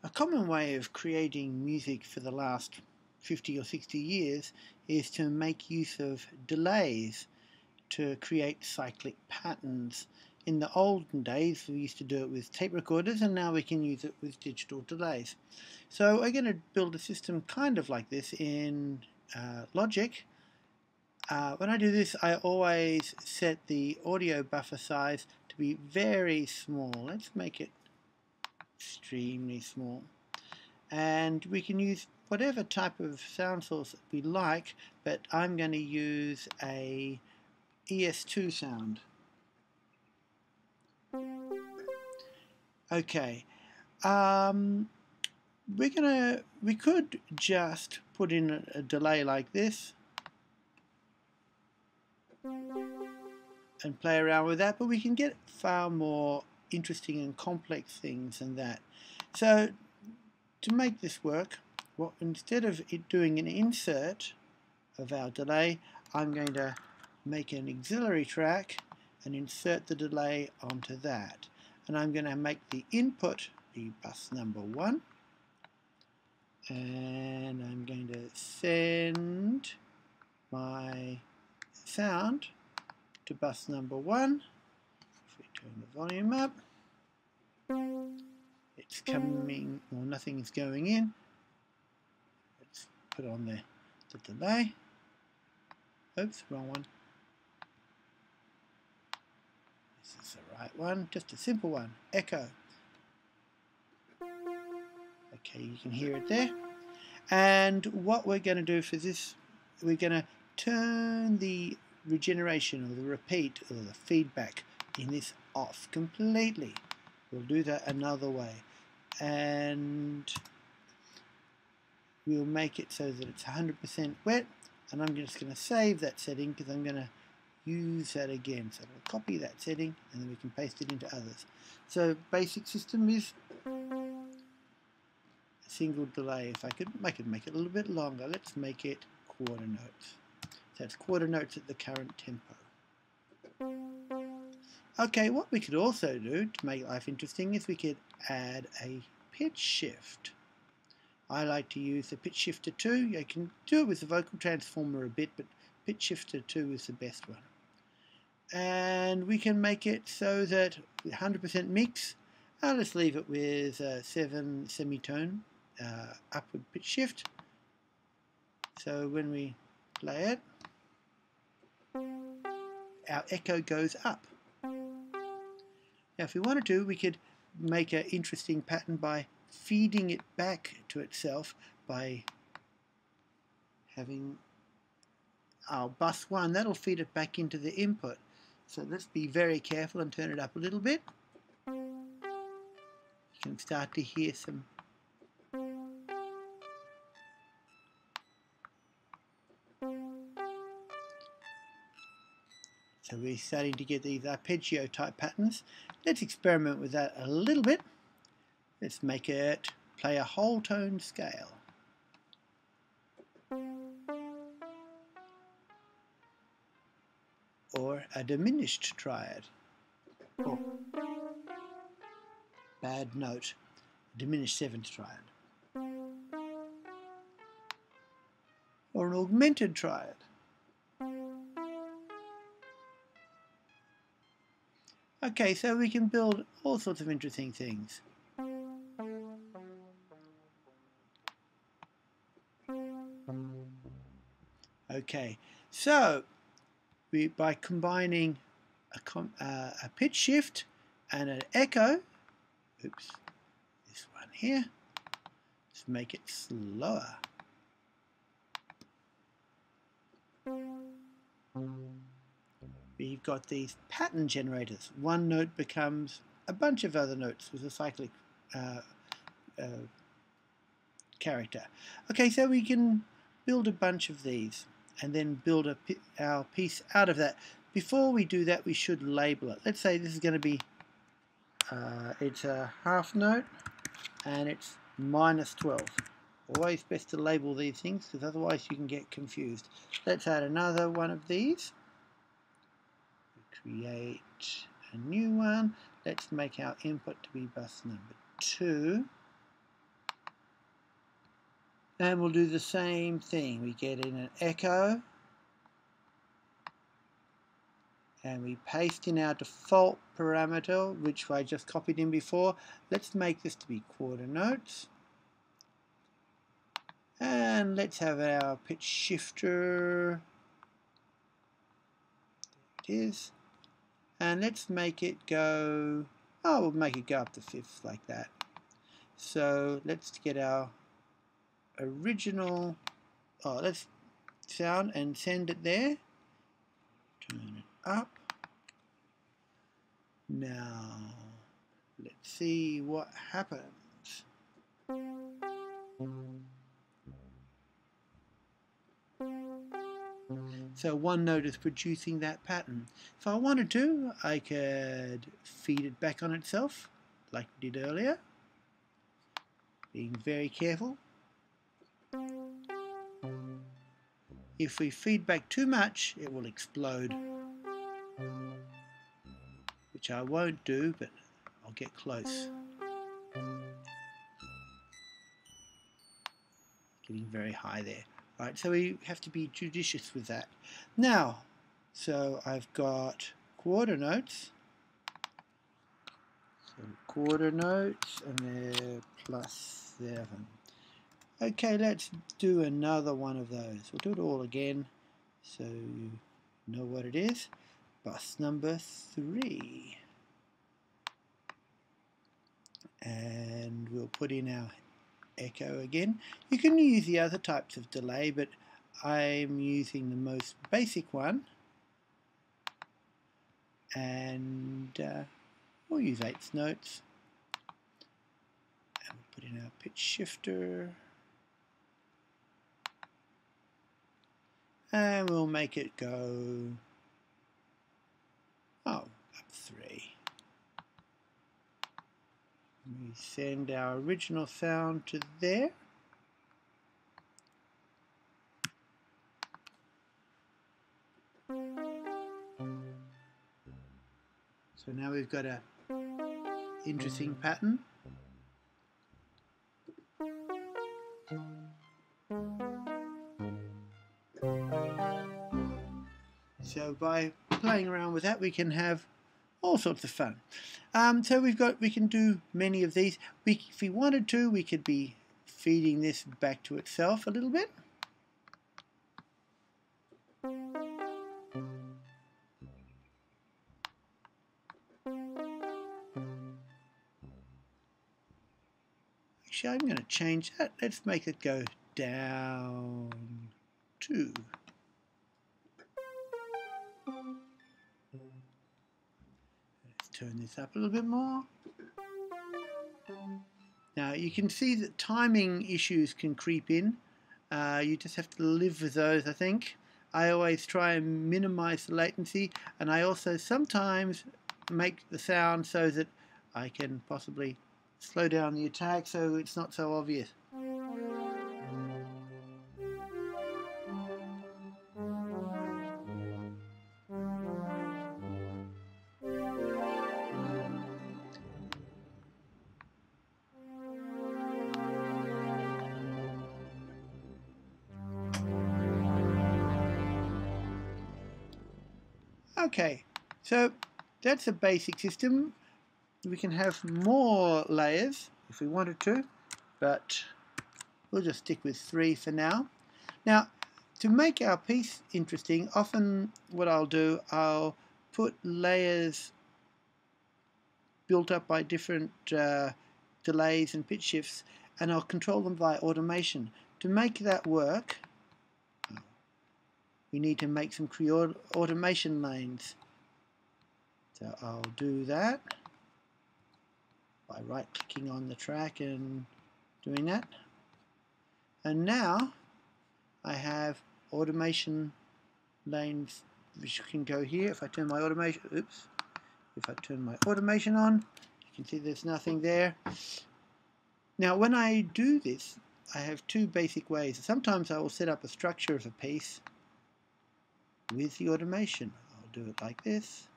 A common way of creating music for the last 50 or 60 years is to make use of delays to create cyclic patterns. In the olden days we used to do it with tape recorders, and now we can use it with digital delays. So I'm going to build a system kind of like this in Logic. When I do this, I always set the audio buffer size to be very small. Let's make it extremely small. And we can use whatever type of sound source we like, but I'm going to use a ES2 sound. Okay, we could just put in a delay like this and play around with that, but we can get far more interesting and complex things than that. So to make this work, well, instead of it doing an insert of our delay, I'm going to make an auxiliary track and insert the delay onto that. And I'm going to make the input be bus number 1. And I'm going to send my sound to bus number 1. If we turn the volume up, it's coming, or nothing is going in. Let's put on the delay. Oops, wrong one. This is the right one, just a simple one. Echo. Okay, you can hear it there. And what we're going to do for this, we're going to turn the regeneration or the repeat or the feedback in this off completely. We'll do that another way. And we'll make it so that it's 100% wet. And I'm just going to save that setting because I'm going to use that again. So we'll copy that setting and then we can paste it into others. So basic system is a single delay. If I could make it a little bit longer, let's make it quarter notes. So it's quarter notes at the current tempo. Okay, what we could also do to make life interesting is we could add a pitch shift. I like to use the pitch shifter 2. You can do it with the vocal transformer a bit, but pitch shifter 2 is the best one. And we can make it so that 100% mix. Let's leave it with 7 semitone upward pitch shift. So when we play it, our echo goes up. Now if we wanted to, we could make an interesting pattern by feeding it back to itself by having our bus 1. That'll feed it back into the input. So let's be very careful and turn it up a little bit. You can start to hear some So we're starting to get these arpeggio type patterns. Let's experiment with that a little bit. Let's make it play a whole tone scale. Or a diminished triad. Or bad note, diminished 7th triad. Or an augmented triad. Okay, so we can build all sorts of interesting things. Okay, so by combining a pitch shift and an echo, oops, this one here, let's make it slower. We've got these pattern generators. One note becomes a bunch of other notes with a cyclic character. Okay, so we can build a bunch of these and then build our piece out of that. Before we do that, we should label it. Let's say this is going to be, it's a half note and it's -12. Always best to label these things because otherwise you can get confused. Let's add another one of these. Create a new one. Let's make our input to be bus number 2. And we'll do the same thing. We get in an echo and we paste in our default parameter, which I just copied in before. Let's make this to be quarter notes. And let's have our pitch shifter. There it is. And let's make it go, oh, we'll make it go up to fifths like that. So let's get our original, let's sound and send it there. Turn it up. Now, let's see what happens. So one note is producing that pattern. If I wanted to, I could feed it back on itself, like we did earlier. Being very careful. If we feed back too much, it will explode. Which I won't do, but I'll get close. Getting very high there. Right, so we have to be judicious with that. Now, so I've got quarter notes. So quarter notes, and they're +7. Okay, let's do another one of those. We'll do it all again, so you know what it is. Bus number 3. And we'll put in our echo again. You can use the other types of delay, but I'm using the most basic one, and we'll use 8th notes, and we'll put in our pitch shifter, and we'll make it go up 3. We send our original sound to there. So now we've got a interesting pattern. So by playing around with that, we can have all sorts of fun. So we can do many of these. If we wanted to, we could be feeding this back to itself a little bit. Actually, I'm going to change that. Let's make it go down 2. Let's turn this up a little bit more. Now you can see that timing issues can creep in. You just have to live with those, I think. I always try and minimize the latency, and I also sometimes make the sound so that I can possibly slow down the attack so it's not so obvious. Okay, so that's a basic system. We can have more layers if we wanted to, but we'll just stick with 3 for now. Now, to make our piece interesting, often what I'll do, I'll put layers built up by different delays and pitch shifts, and I'll control them by automation. To make that work, we need to make some automation lanes. So I'll do that by right-clicking on the track and doing that. And now I have automation lanes which can go here. If I turn my automation, if I turn my automation on, you can see there's nothing there. Now when I do this, I have 2 basic ways. Sometimes I will set up a structure of a piece with the automation. I'll do it like this,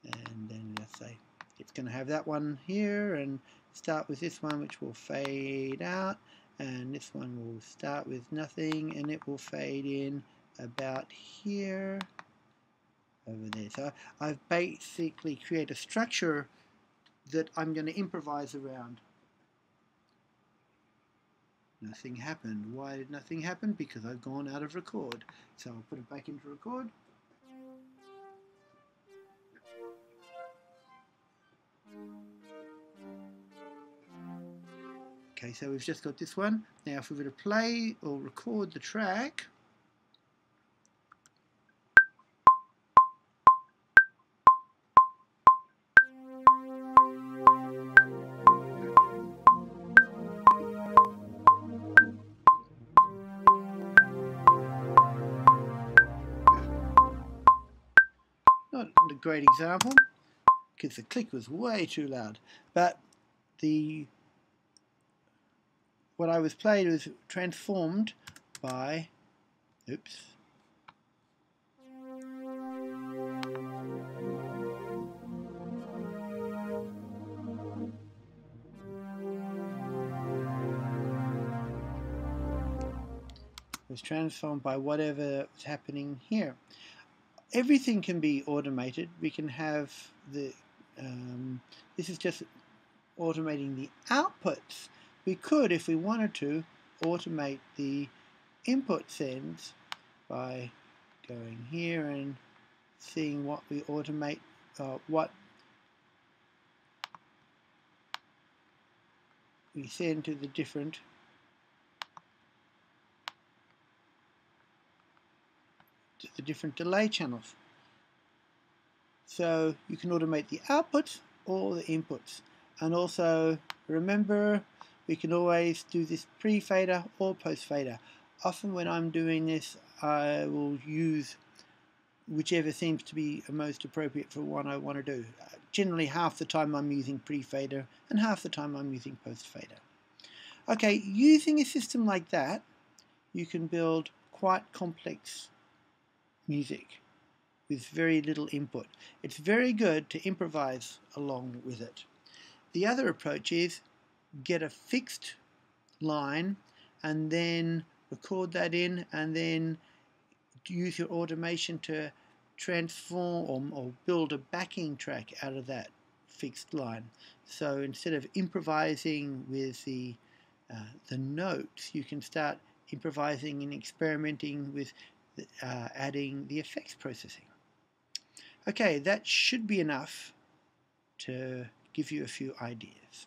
and then let's say it's going to have that one here, and start with this one which will fade out, and this one will start with nothing and it will fade in about here over there. So I've basically created a structure that I'm going to improvise around. Nothing happened. Why did nothing happen? Because I've gone out of record. So I'll put it back into record. Okay, so we've just got this one. Now if we were to play or record the track, not a great example because the click was way too loud, but what I was played was transformed by, oops, was transformed by whatever was happening here. Everything can be automated. We can have the, this is just automating the outputs. We could, if we wanted to, automate the input sends by going here and seeing what we automate, what we send to the different delay channels. So you can automate the outputs or the inputs. And also remember, we can always do this pre-fader or post-fader. Often when I'm doing this, I will use whichever seems to be most appropriate for what I want to do. Generally half the time I'm using pre-fader and half the time I'm using post-fader. Okay, using a system like that, you can build quite complex music with very little input. It's very good to improvise along with it. The other approach is get a fixed line and then record that in and then use your automation to transform or build a backing track out of that fixed line. So instead of improvising with the notes, you can start improvising and experimenting with adding the effects processing. Okay, that should be enough to give you a few ideas.